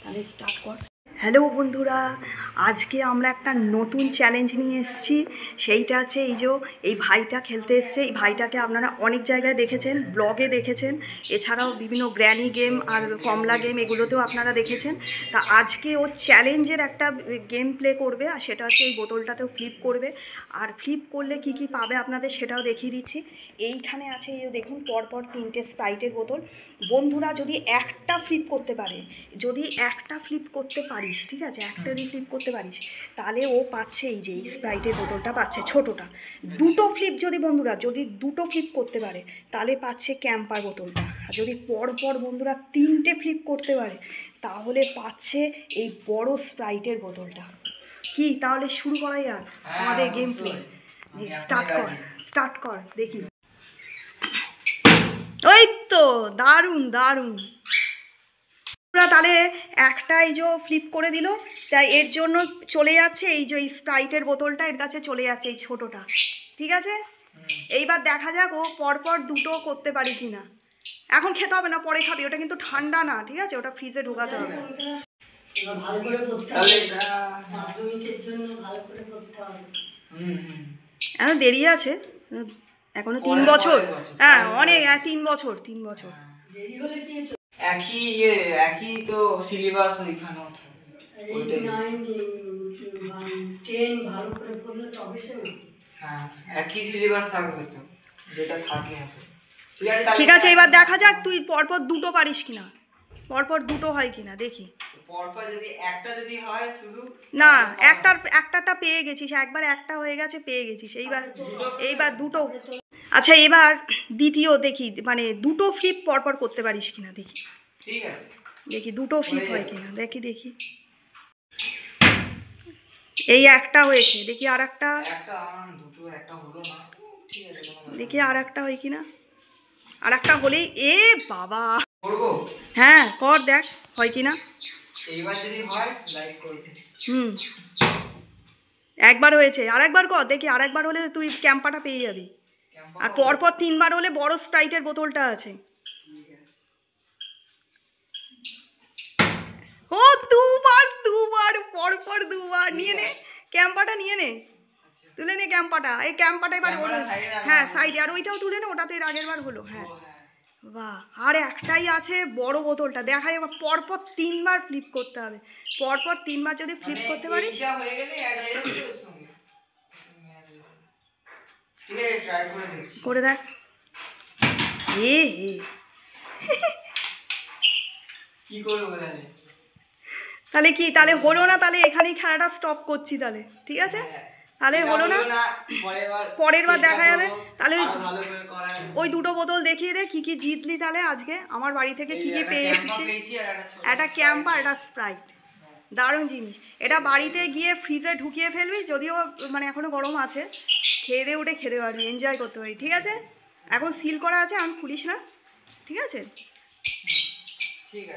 তাহলে স্টার্ট কর। হ্যালো বন্ধুরা, আজকে আমরা একটা নতুন চ্যালেঞ্জ নিয়ে এসেছি। সেইটা হচ্ছে এই ভাইটা খেলতে এসছে। এই ভাইটাকে আপনারা অনেক জায়গায় দেখেছেন, ব্লগে দেখেছেন, এছাড়াও বিভিন্ন গ্র্যানি গেম আর কমলা গেম এগুলোতেও আপনারা দেখেছেন। তা আজকে ও চ্যালেঞ্জের একটা গেম প্লে করবে, আর সেটা হচ্ছে এই বোতলটাতেও ফ্লিপ করবে। আর ফ্লিপ করলে কি কি পাবে আপনাদের সেটাও দেখিয়ে দিচ্ছি। এইখানে আছে দেখুন পরপর 3টে স্প্রাইটের বোতল। বন্ধুরা যদি একটা ফ্লিপ করতে পারে, যদি একটা ফ্লিপ করতে পারিস, ঠিক আছে, একটা যদি ফ্লিপ করতে পারিস তাহলে ও পাচ্ছে এই স্প্রাইটের বোতলটা পাচ্ছে ছোটোটা। দুটো ফ্লিপ যদি বন্ধুরা দুটো ফ্লিপ করতে পারে তাহলে পাচ্ছে ক্যাম্পার বোতলটা। আর যদি পরপর বন্ধুরা 3টে ফ্লিপ করতে পারে তাহলে পাচ্ছে এই বড় স্প্রাইটের বোতলটা। কি তাহলে শুরু করাই যাক আমাদের গেম প্লে। স্টার্ট কর দেখি। ওই তো দারুণ দারুণ। তাহলে একটা ফ্লিপ করে দিল, তাই এর জন্য চলে যাচ্ছে এই স্প্রাইটের বোতলটা এর কাছে চলে যাচ্ছে, এই ছোটোটা। ঠিক আছে, এইবার দেখা যাক ও পরপর দুটো করতে পারি কি না। এখন খেতে হবে না, পরে খাবি, ওটা কিন্তু ঠান্ডা না, ঠিক আছে, ওটা ফ্রিজে ঢোকাতে হবে। এখন দেরি আছে, এখনো 3 বছর। হ্যাঁ অনেক, 3 বছর। একই তো সিলেবাস ওইখানেও হ্যাঁ একই সিলেবাস থাকবে তো, যেটা থাকে আসলে। ঠিক আছে, এবার দেখা যাক তুই পরপর দুটো পারিস কিনা, পরপর দুটো হয় কিনা দেখি। পরপর যদি একটা যদি হয় শুধু না, একটাটা পেয়ে গেছিস, একবার একটা হয়ে গেছে পেয়ে গেছিস, এইবার দুটো। আচ্ছা এবার দ্বিতীয় দেখি, মানে দুটো ফ্লিপ পরপর করতে পারিস কিনা দেখি। ঠিক আছে, দেখি দুটো ফ্লিপ হয় কিনা, দেখি। এই একটা হয়েছে, দেখি আর একটা। দেখি আর একটা হয় কিনা, আর একটা হলেই এ বাবা। হ্যাঁ কর, দেখ হয় কিনা। এইবার যদি হয় লাইক করবে। একবার হয়েছে, আরেকবার কর দেখি, আরেকবার হলে তুই ক্যাম্পাটা পেয়ে যাবি। আর পরপর 3বার হলে বড় স্প্রাইটের বোতলটা আছে। ও দুবার পরপর দুবার নিয়ে নে, ক্যাম্পাটা নিয়ে নে, তুলে নে ক্যাম্পাটা। এই ক্যাম্পাটা এবার হ্যাঁ সাইডে, আর ওইটাও তুলে নে, ওটা তো এর আগের বার হলো। হ্যাঁ বাহ, আর একটাই আছে বড় বোতলটা, দেখা যাবে পরপর 3বার ফ্লিপ করতে হবে। পরপর 3বার যদি ফ্লিপ করতে পারিস করে দেখ। কি করবো তাহলে কি, তাহলে হলো না, তাহলে এখানেই খেলাটা স্টপ করছি তাহলে, ঠিক আছে। তাহলে হলো না, পরের বার দেখা যাবে। তাহলে ওই দুটো বোতল দেখিয়ে দে কি কি জিতলি তাহলে আজকে আমার বাড়ি থেকে, কি কি পেয়ে এসেছি। একটা ক্যাম্পার, একটা স্প্রাইট, দারুণ জিনিস। এটা বাড়িতে গিয়ে ফ্রিজে ঢুকিয়ে ফেলবি, যদিও মানে এখনো গরম আছে, খেয়ে দিয়ে উঠে খেতে পারবি, এনজয় করতে পারবি, ঠিক আছে। এখন সিল করা আছে, এখন খুলিস না, ঠিক আছে।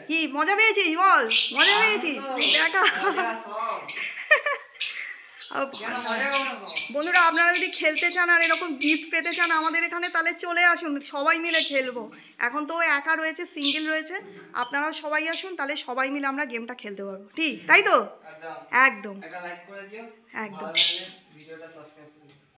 কি মজা পেয়েছিস বল, মজা পেয়েছিস দেখা। বন্ধুরা আপনারা যদি খেলতে চান আর এরকম গিফট পেতে চান আমাদের এখানে, তাহলে চলে আসুন, সবাই মিলে খেলবো। এখন তো একা রয়েছে, সিঙ্গেল রয়েছে, আপনারাও সবাই আসুন, তাহলে সবাই মিলে আমরা গেমটা খেলতে পারবো, ঠিক তাই তো। একদম।